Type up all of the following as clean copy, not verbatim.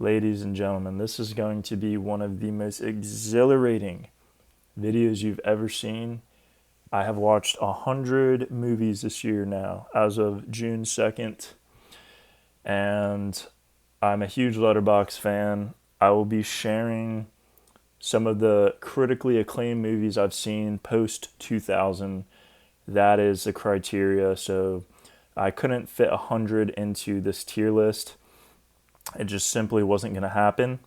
Ladies and gentlemen, this is going to be one of the most exhilarating videos you've ever seen. I have watched 100 movies this year now, as of June 2nd, and I'm a huge Letterboxd fan. I will be sharing some of the critically acclaimed movies I've seen post 2000. That is the criteria, so I couldn't fit 100 into this tier list. It just simply wasn't going to happen.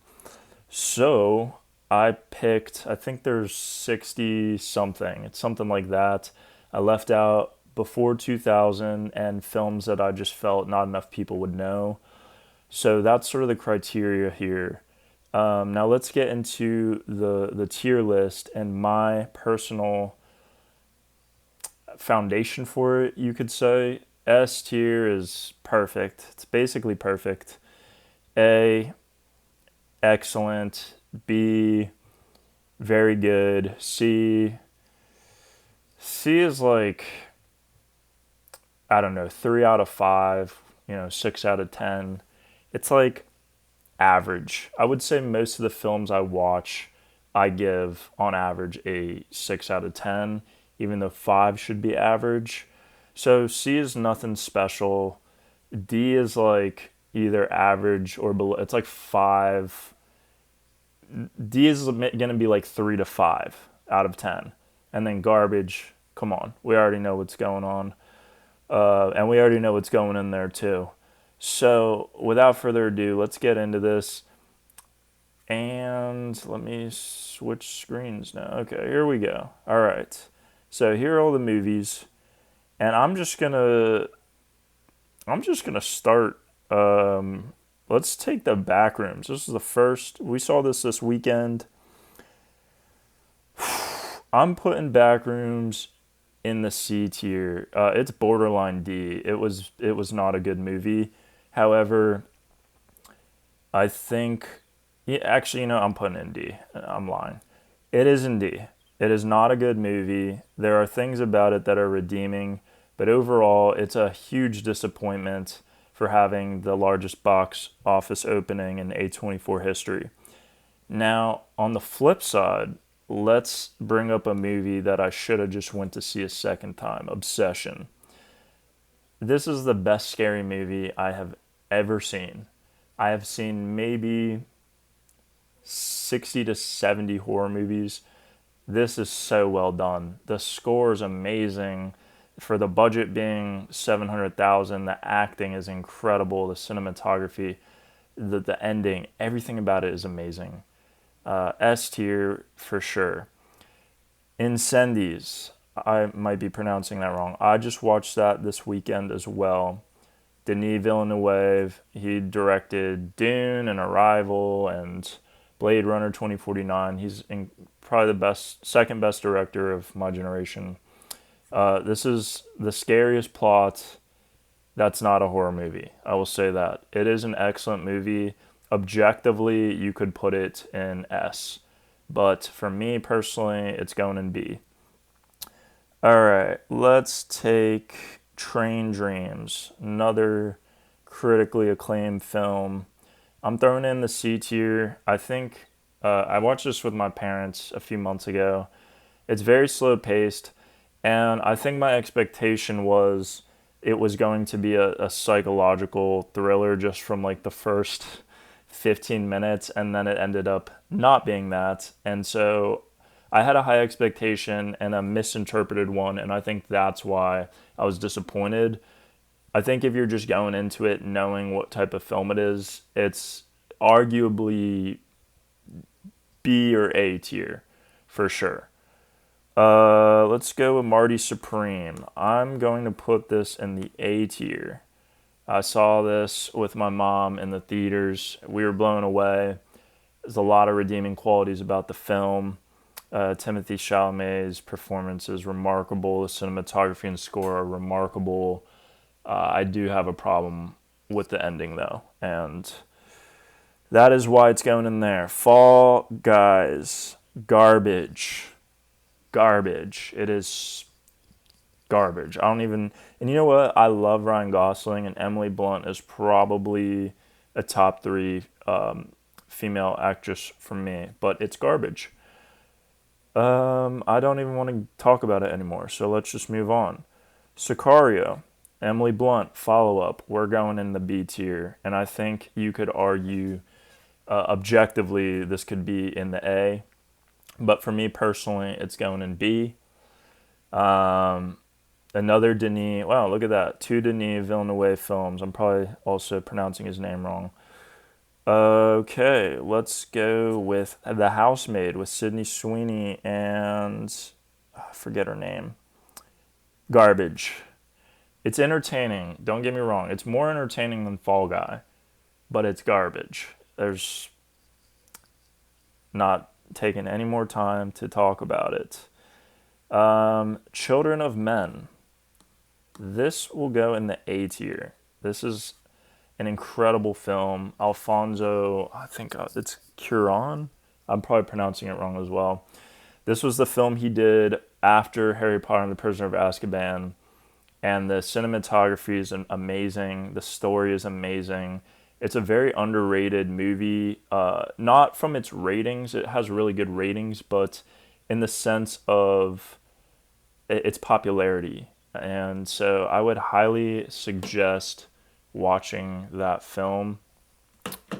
So I picked, I think there's 60 something. It's something like that. I left out before 2000 and films that I just felt not enough people would know. So that's sort of the criteria here. Now let's get into the tier list and my personal foundation for it, you could say. S tier is perfect. It's basically perfect. A, excellent. B, very good. C is like, I don't know, 3 out of 5, 6 out of 10. It's like average. I would say most of the films I watch, I give on average a 6 out of 10, even though 5 should be average. So C is nothing special. D is like either average or below. It's like 5. D is going to be like 3 to 5 out of 10. And then garbage, come on. We already know what's going on. And we already know what's going in there too. So without further ado, let's get into this. And let me switch screens now. Okay, here we go. All right. So here are all the movies. And I'm just gonna start. Let's take the Backrooms. This is the first. We saw this weekend. I'm putting Backrooms in the C tier. It's borderline D. It was not a good movie. However, I think. Yeah, actually, I'm putting it in D. I'm lying. It is in D. It is not a good movie. There are things about it that are redeeming, but overall, it's a huge disappointment for having the largest box office opening in A24 history. Now, on the flip side, let's bring up a movie that I should have just went to see a second time, Obsession. This is the best scary movie I have ever seen. I have seen maybe 60 to 70 horror movies. This is so well done. The score is amazing. For the budget being 700,000, the acting is incredible. The cinematography, the ending, everything about it is amazing. S tier for sure. Incendies. I might be pronouncing that wrong. I just watched that this weekend as well. Denis Villeneuve, he directed Dune and Arrival and Blade Runner 2049. Probably the second best director of my generation. This is the scariest plot that's not a horror movie. I will say that. It is an excellent movie. Objectively, you could put it in S. But for me personally, it's going in B. All right, let's take Train Dreams, another critically acclaimed film. I'm throwing in the C tier. I think I watched this with my parents a few months ago. It's very slow paced, and I think my expectation was it was going to be a psychological thriller just from like the first 15 minutes, and then it ended up not being that. And so I had a high expectation and a misinterpreted one, and I think that's why I was disappointed. I think if you're just going into it knowing what type of film it is, it's arguably B or A tier for sure. Let's go with Marty Supreme. I'm going to put this in the A tier. I saw this with my mom in the theaters. We were blown away. There's a lot of redeeming qualities about the film. Timothy Chalamet's performance is remarkable. The cinematography and score are remarkable. I do have a problem with the ending though, and that is why it's going in there. Fall Guys, garbage, garbage. It is garbage. I don't even. And you know what? I love Ryan Gosling, and Emily Blunt is probably a top 3 female actress from me, but it's garbage. I don't even want to talk about it anymore, so let's just move on. Sicario, Emily Blunt, follow up. We're going in the B tier, and I think you could argue objectively this could be in the A, but for me personally, it's going in B. Um, Another Denis. Wow, look at that. Two Denis Villeneuve films. I'm probably also pronouncing his name wrong. Okay, let's go with The Housemaid with Sydney Sweeney and I forget her name. Garbage. It's entertaining. Don't get me wrong. It's more entertaining than Fall Guy, but it's garbage. There's not taking any more time to talk about it. Children of Men. This will go in the A tier. This is an incredible film. Alfonso, I think it's Cuarón. I'm probably pronouncing it wrong as well. This was the film he did after Harry Potter and the Prisoner of Azkaban, and the cinematography is amazing. The story is amazing. It's a very underrated movie, not from its ratings. It has really good ratings, but in the sense of its popularity. And so I would highly suggest watching that film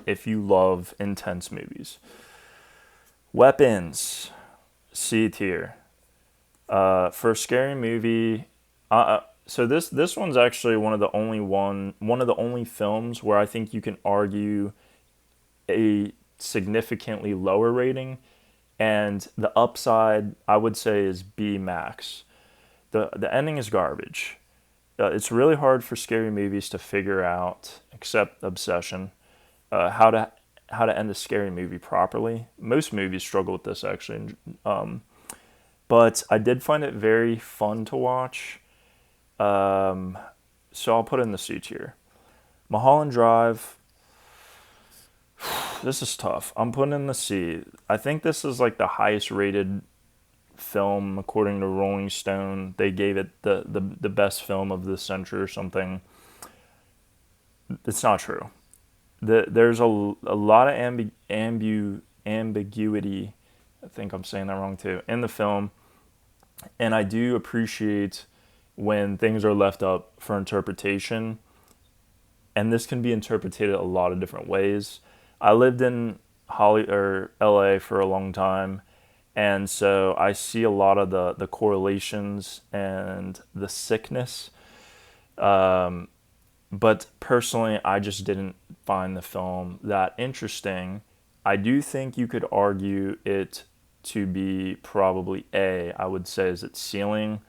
if you love intense movies. Weapons, C tier. For a scary movie, so this one's actually one of the only films where I think you can argue a significantly lower rating, and the upside I would say is B max. The ending is garbage. It's really hard for scary movies to figure out, except Obsession, how to end a scary movie properly. Most movies struggle with this actually, but I did find it very fun to watch. So I'll put it in the C tier. Mulholland Drive. This is tough. I'm putting in the C. I think this is like the highest rated film according to Rolling Stone. They gave it the best film of the century or something. It's not true. There's a lot of ambiguity. I think I'm saying that wrong too in the film, and I do appreciate when things are left up for interpretation. And this can be interpreted a lot of different ways. I lived in LA for a long time, and so I see a lot of the correlations and the sickness. But personally, I just didn't find the film that interesting. I do think you could argue it to be probably A. I would say is its ceiling.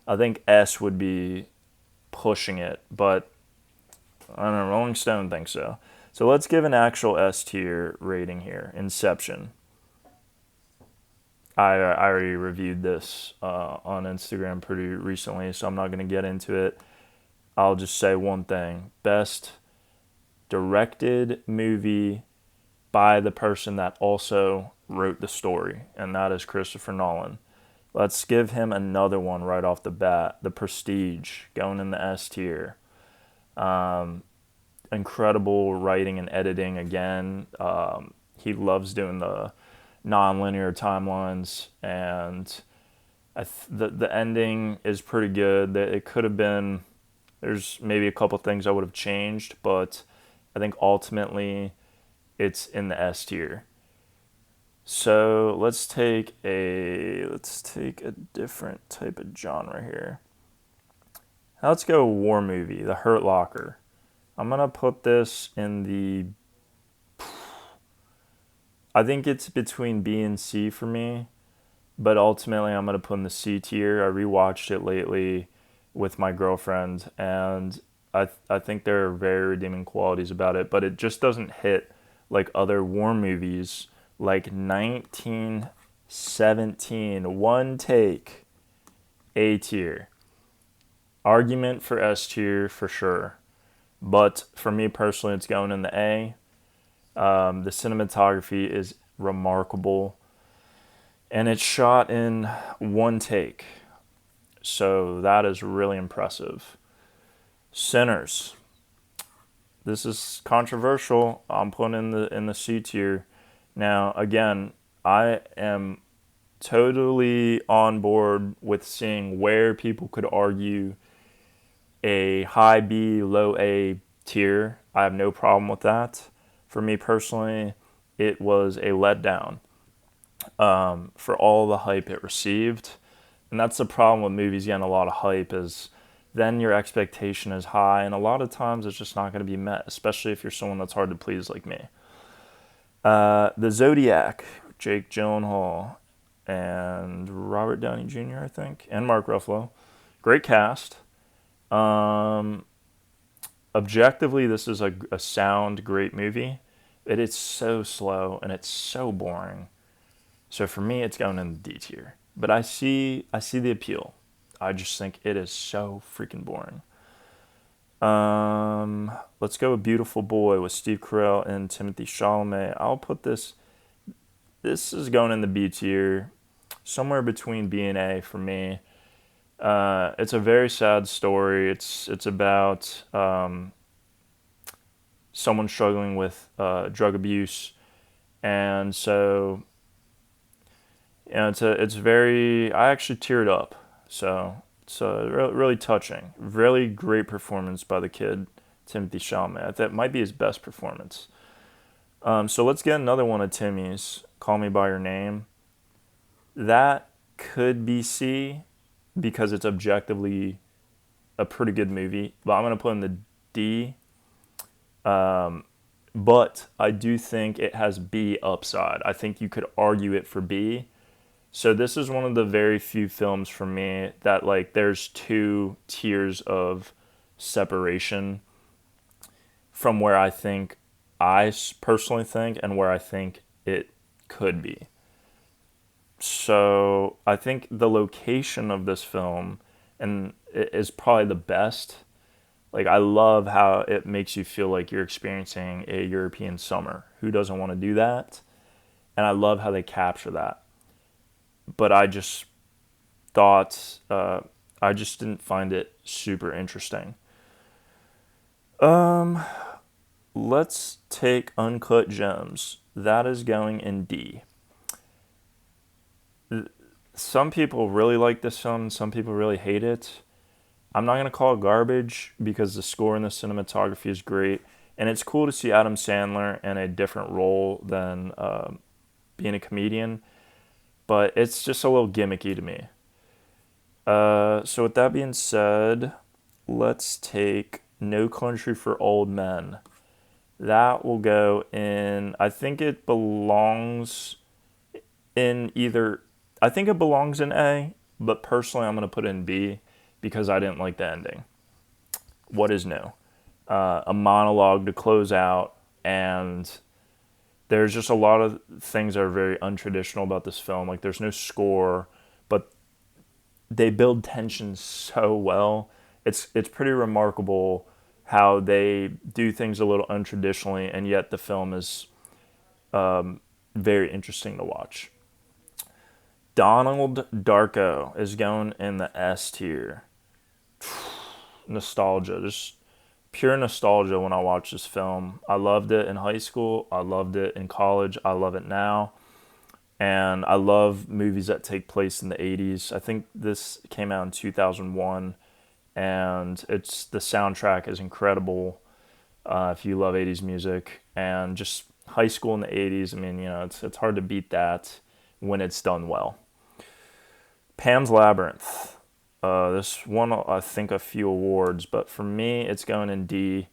I think S would be pushing it, but I don't know. Rolling Stone thinks so. So let's give an actual S tier rating here. Inception. I already reviewed this on Instagram pretty recently, so I'm not going to get into it. I'll just say one thing. Best directed movie by the person that also wrote the story, and that is Christopher Nolan. Let's give him another one right off the bat. The Prestige, going in the S tier. Incredible writing and editing again. He loves doing the non-linear timelines, and the ending is pretty good. It could have been, there's maybe a couple things I would have changed, but I think ultimately it's in the S tier. So let's take a different type of genre here. Let's go war movie, The Hurt Locker. I'm gonna put this in I think it's between B and C for me, but ultimately I'm gonna put in the C tier. I rewatched it lately with my girlfriend, and I think there are very redeeming qualities about it, but it just doesn't hit like other war movies like 1917, One Take, A tier. Argument for S tier for sure. But for me personally, it's going in the A. The cinematography is remarkable, and it's shot in one take. So that is really impressive. Sinners. this is controversial. I'm putting in the C tier. Now, again, I am totally on board with seeing where people could argue a high B, low A tier. I have no problem with that. For me personally, it was a letdown for all the hype it received. And that's the problem with movies getting a lot of hype is then your expectation is high, and a lot of times it's just not going to be met, especially if you're someone that's hard to please like me. The Zodiac, Jake Gyllenhaal and Robert Downey Jr., I think, and Mark Ruffalo. Great cast. Um, Objectively, this is a sound, great movie. It is so slow and it's so boring. So for me, it's going in the D tier. But I see the appeal. I just think it is so freaking boring. Let's go with Beautiful Boy with Steve Carell and Timothy Chalamet. I'll put this. This is going in the B tier, somewhere between B and A for me. It's a very sad story. It's about someone struggling with drug abuse, and so it's very. I actually teared up. So it's really touching. Really great performance by the kid Timothy Chalamet. That might be his best performance. So let's get another one of Timmy's. Call Me by Your Name. That could be C because it's objectively a pretty good movie, but I'm gonna put in the D. Um, but I do think it has B upside. I think you could argue it for B. So this is one of the very few films for me that like there's two tiers of separation from where I think personally think and where I think it could be. So I think the location of this film and is probably the best. Like I love how it makes you feel like you're experiencing a European summer. Who doesn't want to do that? And I love how they capture that. But I just thought I just didn't find it super interesting. Um, let's take Uncut Gems. That is going in D. Some people really like this film. Some people really hate it. I'm not gonna call it garbage because the score and the cinematography is great, and it's cool to see Adam Sandler in a different role than being a comedian. But it's just a little gimmicky to me. So with that being said, let's take No Country for Old Men. That will go in. I think it belongs in either. I think it belongs in A, but personally, I'm gonna put it in B because I didn't like the ending. What is No? A monologue to close out, and there's just a lot of things that are very untraditional about this film. Like there's no score, but they build tension so well. It's pretty remarkable how they do things a little untraditionally, and yet the film is very interesting to watch. Donald Darko is going in the S tier. Nostalgia, just pure nostalgia when I watched this film. I loved it in high school. I loved it in college. I love it now. And I love movies that take place in the 80s. I think this came out in 2001, and it's the soundtrack is incredible if you love 80s music. And just high school in the 80s, I mean, it's hard to beat that when it's done well. Pan's Labyrinth. This won, I think, a few awards, but for me, it's going in D.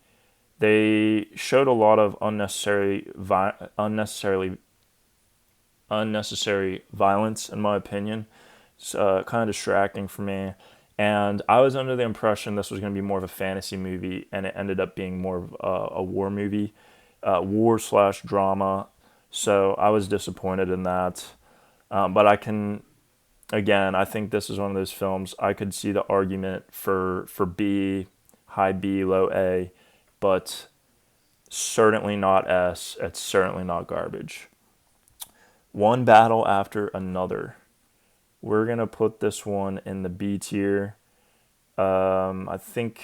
They showed a lot of unnecessary violence, in my opinion. It's kind of distracting for me. And I was under the impression this was going to be more of a fantasy movie, and it ended up being more of a war movie, war slash drama. So I was disappointed in that. But again, I think this is one of those films I could see the argument for B, high B, low A, but certainly not S. It's certainly not garbage. One Battle After Another. We're going to put this one in the B tier. I think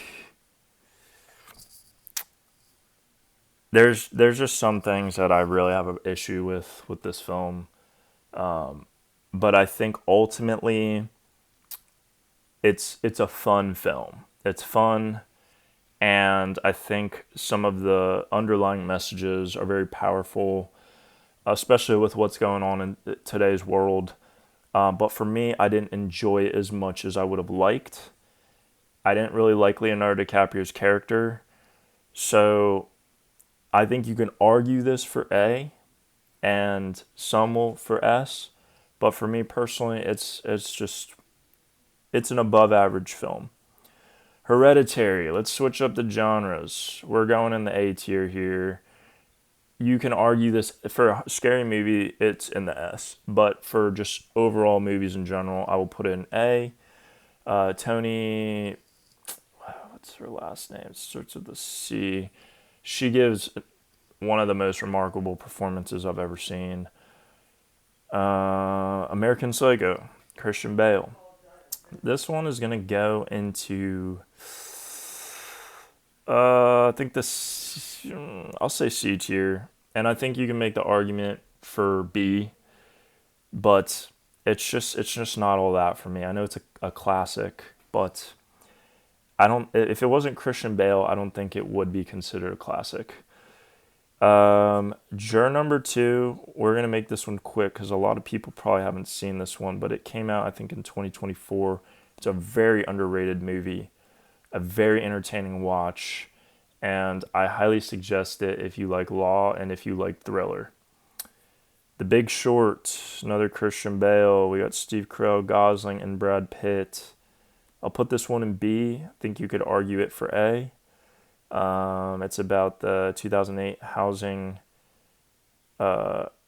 there's just some things that I really have an issue with this film. But I think ultimately it's a fun film. It's fun, and I think some of the underlying messages are very powerful, especially with what's going on in today's world. But for me, I didn't enjoy it as much as I would have liked. I didn't really like Leonardo DiCaprio's character, so I think you can argue this for A, and some will for S. But for me personally, it's an above average film. Hereditary. Let's switch up the genres. We're going in the A tier here. You can argue this for a scary movie, it's in the S. But for just overall movies in general, I will put it in A. Tony, what's her last name? It starts with a C. She gives one of the most remarkable performances I've ever seen. American Psycho, Christian Bale. This one is gonna go into I think this. I'll say C tier, and I think you can make the argument for B, but it's just not all that for me. I know it's a classic, but I don't. If it wasn't Christian Bale, I don't think it would be considered a classic. Juror number two. We're gonna make this one quick because a lot of people probably haven't seen this one, but it came out I think in 2024. It's a very underrated movie, a very entertaining watch, and I highly suggest it if you like law and if you like thriller. The Big Short, another Christian Bale. We got Steve Carell, Gosling, and Brad Pitt. I'll put this one in B. I think you could argue it for A. It's about the 2008 housing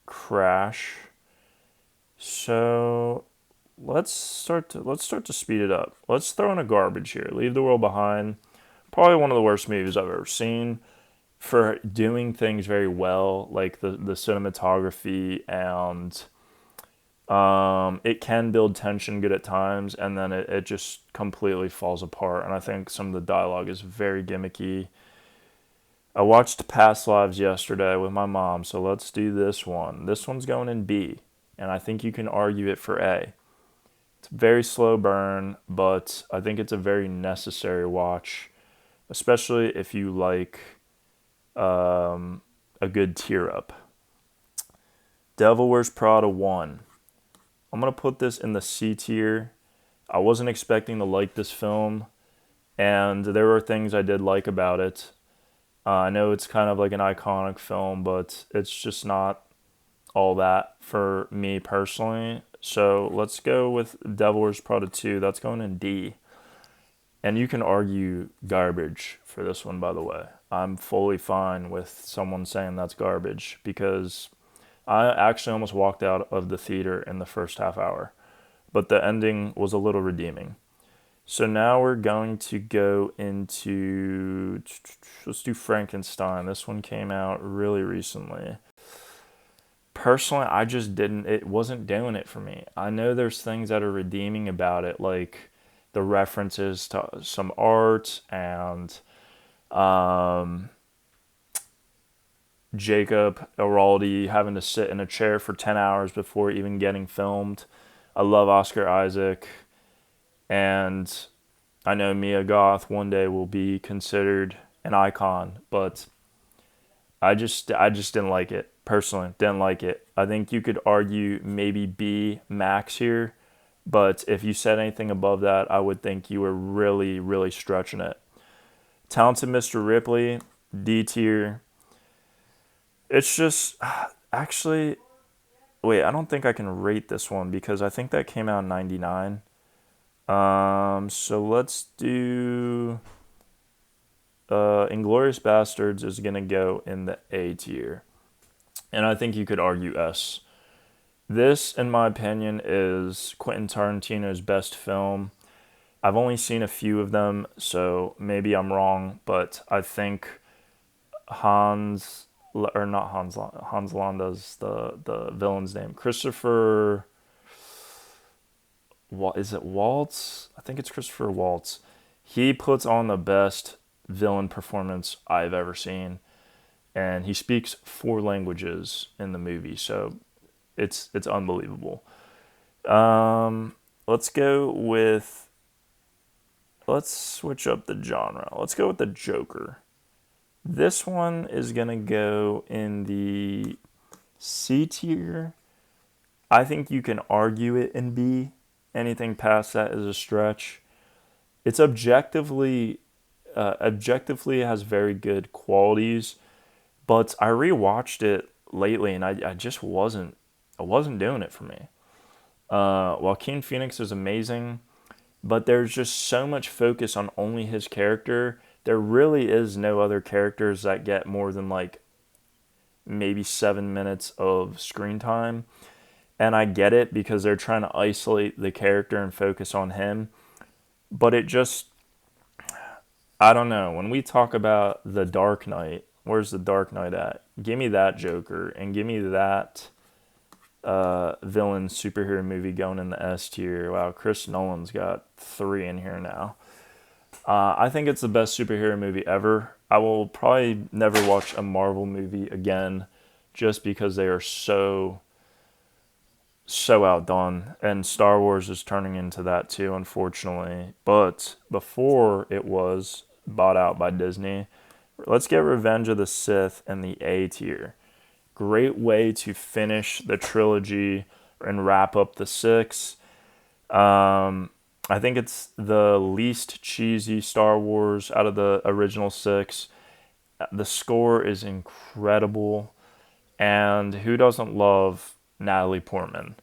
crash. So let's start to speed it up. Let's throw in a garbage here. Leave the World Behind. Probably one of the worst movies I've ever seen for doing things very well, like the cinematography, and it can build tension good at times, and then it just completely falls apart. And I think some of the dialogue is very gimmicky. I watched Past Lives yesterday with my mom, so let's do this one. This one's going in B, and I think you can argue it for A. It's a very slow burn, but I think it's a very necessary watch, especially if you like a good tear up. Devil Wears Prada 1. I'm going to put this in the C tier. I wasn't expecting to like this film, and there were things I did like about it. I know it's kind of like an iconic film, but it's just not all that for me personally. So let's go with Devil Wears Prada 2. That's going in D. And you can argue garbage for this one, by the way. I'm fully fine with someone saying that's garbage because I actually almost walked out of the theater in the first half hour, but the ending was a little redeeming. So now we're going to go into, let's do Frankenstein. This one came out really recently. Personally, I just didn't, it wasn't doing it for me. I know there's things that are redeeming about it, like the references to some art and Jacob Elordi having to sit in a chair for 10 hours before even getting filmed. I love Oscar Isaac, and I know Mia Goth one day will be considered an icon, but I just didn't like it. Personally, didn't like it. I think you could argue maybe B max here, but if you said anything above that, I would think you were really, really stretching it. Talented Mr. Ripley, D tier. It's just actually wait, I don't think I can rate this one because I think that came out in 99. So let's do Inglorious Bastards is going to go in the A tier. And I think you could argue S. This, in my opinion, is Quentin Tarantino's best film. I've only seen a few of them, so maybe I'm wrong, but I think Hans, or not Hans, Hans Landa's the villain's name. Christopher, what is it, Waltz? I think it's Christopher Waltz. He puts on the best villain performance I've ever seen. and he speaks 4 languages in the movie, so it's unbelievable. Um, let's go with let's switch up the genre. Let's go with the Joker. This one is gonna go in the C tier. I think you can argue it in B. Anything past that is a stretch. It's objectively has very good qualities, but I rewatched it lately and I just wasn't doing it for me. Joaquin Phoenix is amazing, but there's just so much focus on only his character. There really is no other characters that get more than like maybe 7 minutes of screen time. And I get it because they're trying to isolate the character and focus on him. But it just, I don't know. When we talk about the Dark Knight, where's the Dark Knight at? Give me that Joker and give me that villain superhero movie going in the S tier. Wow, Chris Nolan's got 3 in here now. I think it's the best superhero movie ever. I will probably never watch a Marvel movie again just because they are so outdone, and Star Wars is turning into that too, unfortunately. But before it was bought out by Disney, let's get Revenge of the Sith in the A tier. Great way to finish the trilogy and wrap up the 6. I think it's the least cheesy Star Wars out of the original 6. The score is incredible, and who doesn't love Natalie Portman?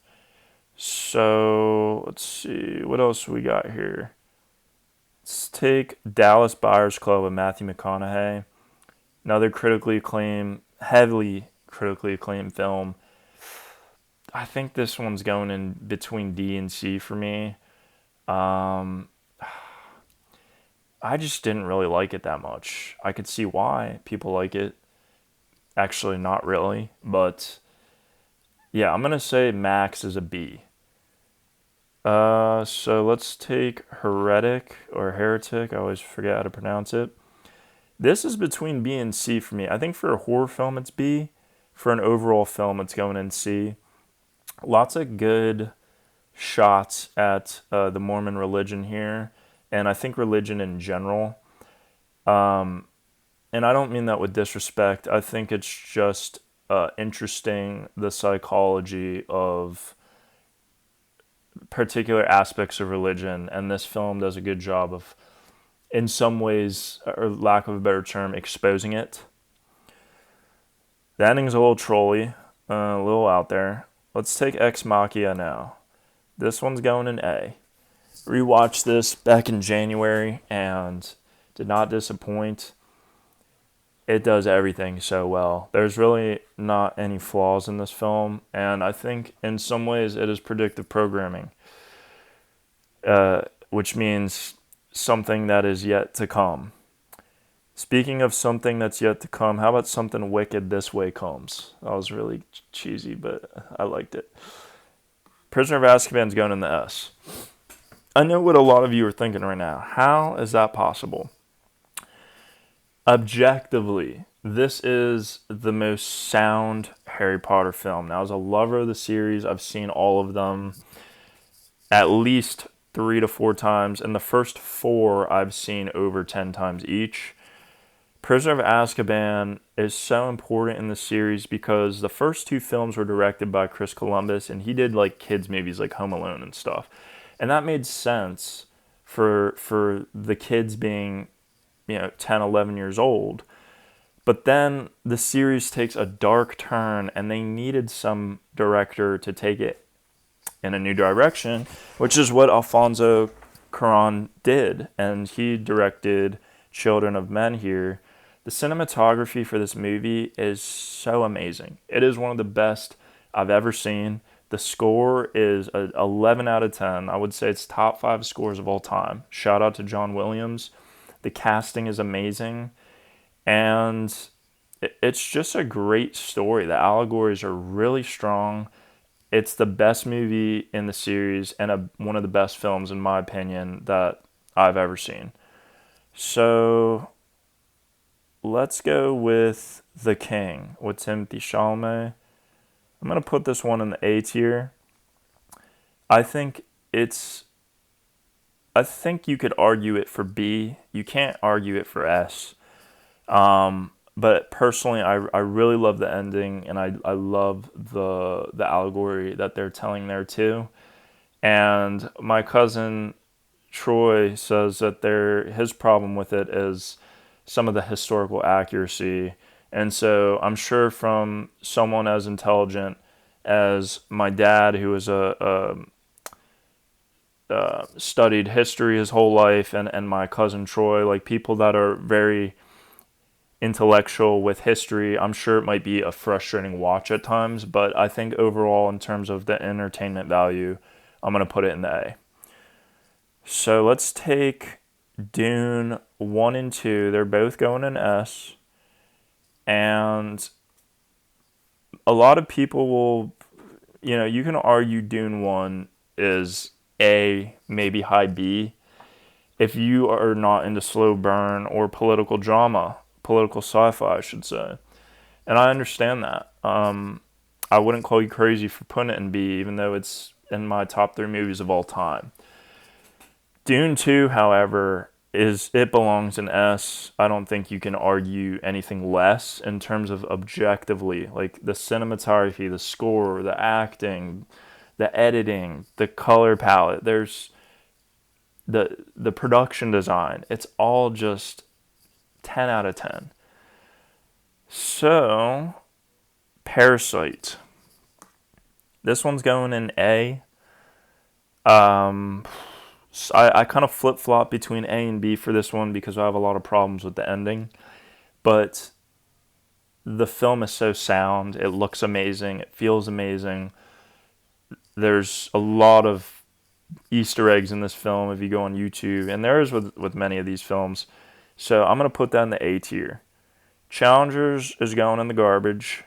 So let's see what else we got here. Let's take Dallas Buyers Club with Matthew McConaughey. Another heavily critically acclaimed film. I think this one's going in between D and C for me. Um, I just didn't really like it that much. I could see why people like it. Actually, not really, but yeah, I'm gonna say Max is a B. So let's take Heretic or Heretic. I always forget how to pronounce it. This is between B and C for me. I think for a horror film, it's B. For an overall film, it's going in C. Lots of good shots at the Mormon religion here, and I think religion in general. And I don't mean that with disrespect. I think it's just interesting, the psychology of particular aspects of religion, and this film does a good job of, in some ways, or lack of a better term, exposing it. The ending's a little trolly, a little out there. Let's take Ex Machina now. This one's going in A. Rewatched this back in January and did not disappoint. It does everything so well. There's really not any flaws in this film, and I think in some ways it is predictive programming, which means something that is yet to come. Speaking of something that's yet to come, how about Something Wicked This Way Comes? That was really cheesy, but I liked it. Prisoner of Azkaban's going in the S. I know what a lot of you are thinking right now. How is that possible? Objectively, this is the most sound Harry Potter film. Now, as a lover of the series, I've seen all of them at least 3 to 4 times, and the first 4 I've seen over 10 times each. Prisoner of Azkaban is so important in the series because the first 2 films were directed by Chris Columbus, and he did like kids movies like Home Alone and stuff. And that made sense for the kids being 10, 11 years old. But then the series takes a dark turn, and they needed some director to take it in a new direction, which is what Alfonso Cuarón did, and he directed Children of Men here. The cinematography for this movie is so amazing. It is one of the best I've ever seen. The score is an 11 out of 10. I would say it's top 5 scores of all time. Shout out to John Williams. The casting is amazing, and it's just a great story. The allegories are really strong. It's the best movie in the series and one of the best films, in my opinion, that I've ever seen. So let's go with The King with Timothy Chalamet. I'm going to put this one in the A tier. I think it's I think you could argue it for B. You can't argue it for S. But personally, I really love the ending, and I love the allegory that they're telling there too. And my cousin Troy says that his problem with it is some of the historical accuracy. And so I'm sure from someone as intelligent as my dad, who was studied history his whole life, and my cousin Troy, like people that are very intellectual with history, I'm sure it might be a frustrating watch at times, but I think overall, in terms of the entertainment value, I'm going to put it in the A. So let's take Dune 1 and 2. They're both going in S. And a lot of people will, you can argue Dune 1 is A, maybe high B, if you are not into slow burn or political drama, political sci-fi, I should say. And I understand that. I wouldn't call you crazy for putting it in B, even though it's in my top 3 movies of all time. Dune 2, however, it belongs in S. I don't think you can argue anything less in terms of objectively, like the cinematography, the score, the acting, the editing, the color palette. There's the production design. It's all just 10 out of 10. So, Parasite. This one's going in A. I kind of flip-flop between A and B for this one because I have a lot of problems with the ending. But the film is so sound. It looks amazing. It feels amazing. There's a lot of Easter eggs in this film if you go on YouTube. And there is with many of these films. So I'm going to put that in the A tier. Challengers is going in the garbage.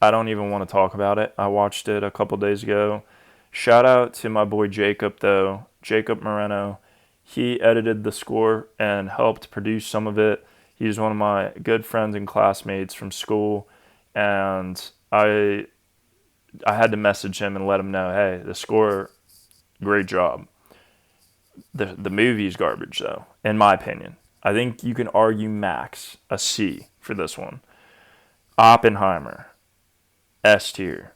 I don't even want to talk about it. I watched it a couple days ago. Shout out to my boy Jacob, though. Jacob Moreno. He edited the score and helped produce some of it. He's one of my good friends and classmates from school. And I had to message him and let him know, hey, the score, great job. The movie's garbage, though, in my opinion. I think you can argue max a C for this one. Oppenheimer, S tier.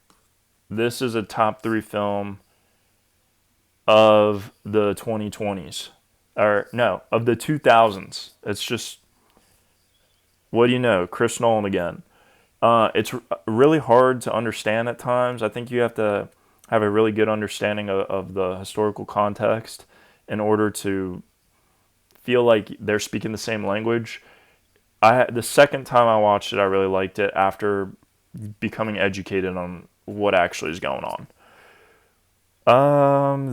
This is a top 3 film of the 2020s. Or, no, of the 2000s. It's just, what do you know? Chris Nolan again. It's really hard to understand at times. I think you have to have a really good understanding of the historical context in order to feel like they're speaking the same language. The second time I watched it, I really liked it after becoming educated on what actually is going on.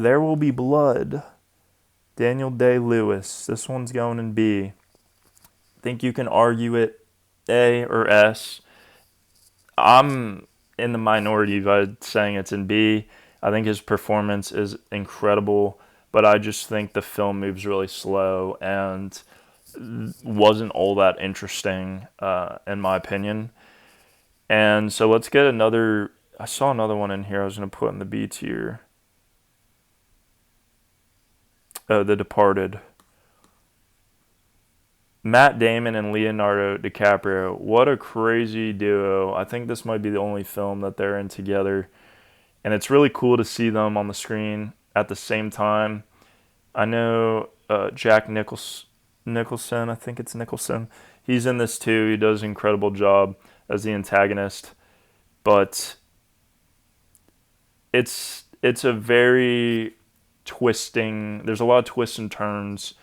There Will Be Blood. Daniel Day-Lewis. This one's going in B. I think you can argue it A or S. I'm in the minority by saying it's in B. I think his performance is incredible, but I just think the film moves really slow and wasn't all that interesting, in my opinion. And so let's get another. I saw another one in here I was going to put in the B tier. Oh, The Departed. Matt Damon and Leonardo DiCaprio. What a crazy duo. I think this might be the only film that they're in together. And it's really cool to see them on the screen at the same time. I know Jack Nicholson, I think it's Nicholson. He's in this too. He does an incredible job as the antagonist. But it's a very twisting, there's a lot of twists and turns,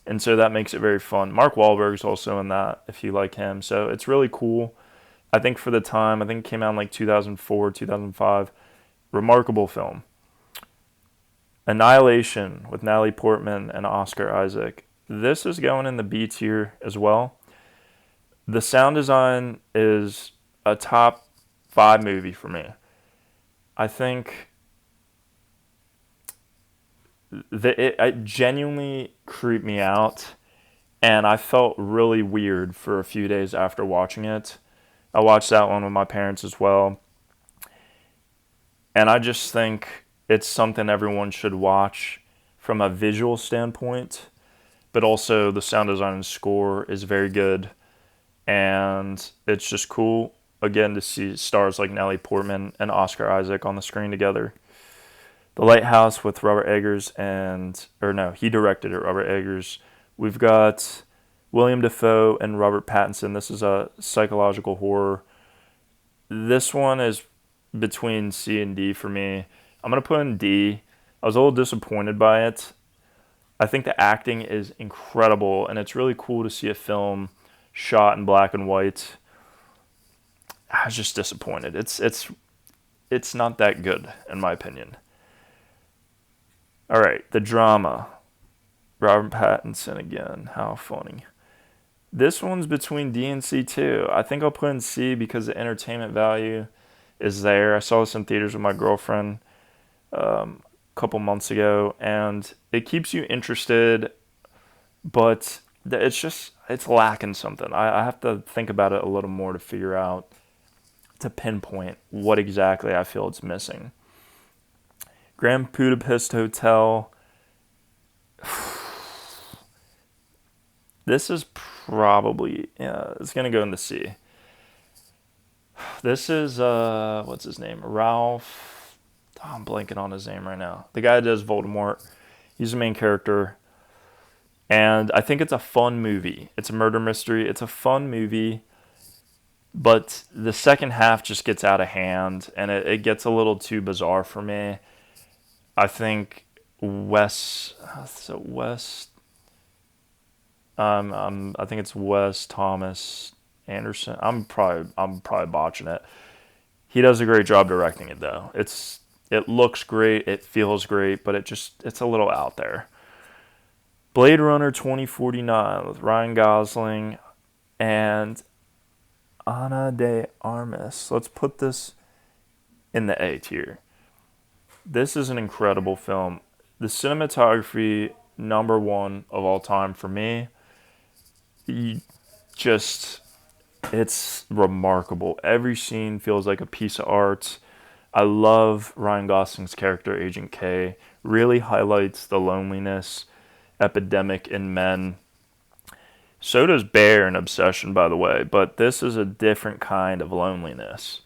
and so that makes it very fun. Mark Wahlberg's also in that, if you like him. So it's really cool. I think for the time, I think it came out in like 2004, 2005. Remarkable film. Annihilation with Natalie Portman and Oscar Isaac. This is going in the B tier as well. The sound design is a top 5 movie for me. I think it genuinely creeped me out, and I felt really weird for a few days after watching it. I watched that one with my parents as well, and I just think it's something everyone should watch from a visual standpoint, but also the sound design and score is very good, and it's just cool again to see stars like Natalie Portman and Oscar Isaac on the screen together. The Lighthouse with Robert Eggers he directed it, Robert Eggers. We've got William Dafoe and Robert Pattinson. This is a psychological horror. This one is between C and D for me. I'm going to put in D. I was a little disappointed by it. I think the acting is incredible, and it's really cool to see a film shot in black and white. I was just disappointed. It's not that good, in my opinion. All right, the drama. Robert Pattinson again. How funny. This one's between D and C too. I think I'll put in C because the entertainment value is there. I saw this in theaters with my girlfriend a couple months ago, and it keeps you interested, but it's lacking something. I have to think about it a little more to figure out, to pinpoint what exactly I feel it's missing. Grand Budapest Hotel. This is probably, it's going to go in the C. This is, what's his name? Ralph. Oh, I'm blanking on his name right now. The guy that does Voldemort. He's the main character. And I think it's a fun movie. It's a murder mystery. It's a fun movie. But the second half just gets out of hand, and it gets a little too bizarre for me. I think Wes, I think it's Wes Thomas Anderson. I'm probably botching it. He does a great job directing it though. It looks great, it feels great, but it's a little out there. Blade Runner 2049 with Ryan Gosling and Ana de Armas. Let's put this in the A tier. This is an incredible film. The cinematography, number one of all time for me. It's remarkable. Every scene feels like a piece of art. I love Ryan Gosling's character, Agent K. Really highlights the loneliness epidemic in men. So does Bear in Obsession, by the way, but this is a different kind of loneliness.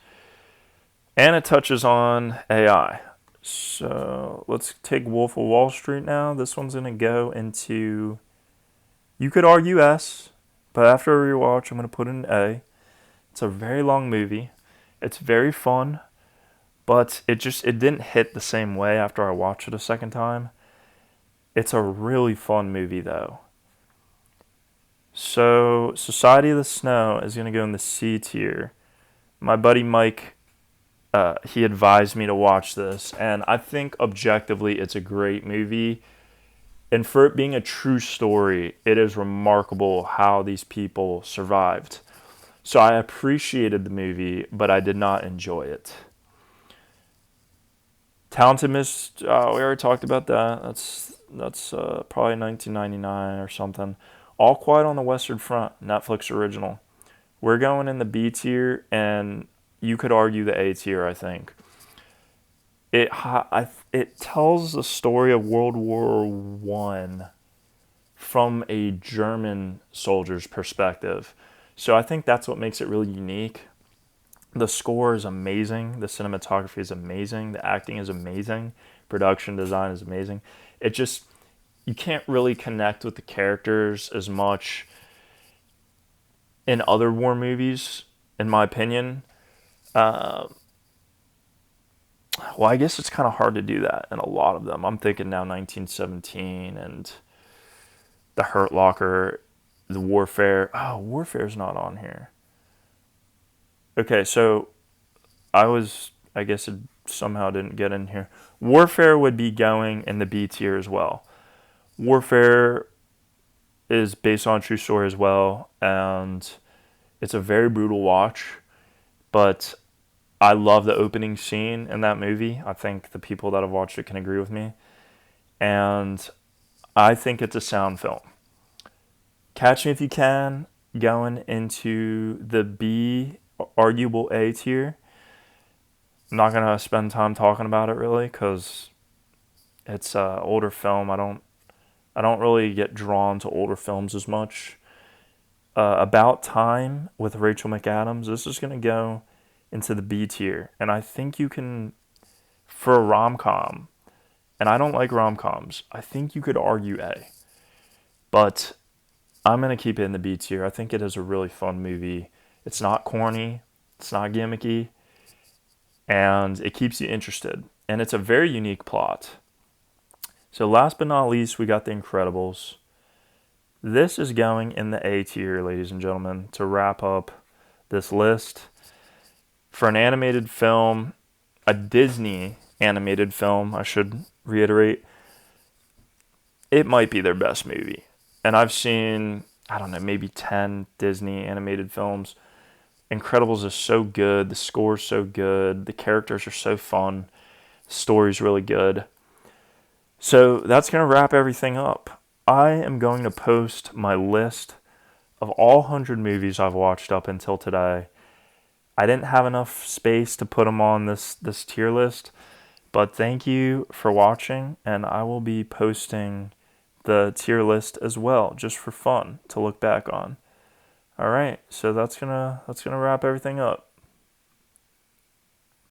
And it touches on AI. So let's take Wolf of Wall Street now. This one's going to go into, you could argue S, but after a rewatch, I'm going to put in A. It's a very long movie. It's very fun, but it didn't hit the same way after I watched it a second time. It's a really fun movie, though. So Society of the Snow is going to go in the C tier. My buddy Mike, he advised me to watch this, and I think objectively it's a great movie. And for it being a true story, it is remarkable how these people survived. So I appreciated the movie, but I did not enjoy it. Talented Miss, we already talked about that. That's probably 1999 or something. All Quiet on the Western Front, Netflix original. We're going in the B tier, and you could argue the A tier, I think. It tells the story of World War I from a German soldier's perspective. So I think that's what makes it really unique. The score is amazing. The cinematography is amazing. The acting is amazing. Production design is amazing. You can't really connect with the characters as much in other war movies, in my opinion. Well, I guess it's kind of hard to do that in a lot of them. I'm thinking now 1917 and The Hurt Locker, The Warfare. Oh, Warfare's not on here. Okay, so I guess it somehow didn't get in here. Warfare would be going in the B tier as well. Warfare is based on a true story as well, and it's a very brutal watch, but I love the opening scene in that movie. I think the people that have watched it can agree with me. And I think it's a sound film. Catch Me If You Can going into the B, arguable A tier. I'm not gonna spend time talking about it really because it's an older film. I don't really get drawn to older films as much. About Time with Rachel McAdams. This is gonna go into the B tier, and I think you can for a rom com. And I don't like rom coms. I think you could argue A, but I'm gonna keep it in the B tier. I think it is a really fun movie. It's not corny. It's not gimmicky, and it keeps you interested. And it's a very unique plot. So last but not least, we got The Incredibles. This is going in the A tier, ladies and gentlemen, to wrap up this list. For an animated film, a Disney animated film, I should reiterate, it might be their best movie. And I've seen, I don't know, maybe 10 Disney animated films. Incredibles is so good, the score's so good, the characters are so fun, the story's really good. So that's going to wrap everything up. I am going to post my list of all 100 movies I've watched up until today. I didn't have enough space to put them on this tier list, but thank you for watching, and I will be posting the tier list as well, just for fun to look back on. All right, so that's gonna wrap everything up.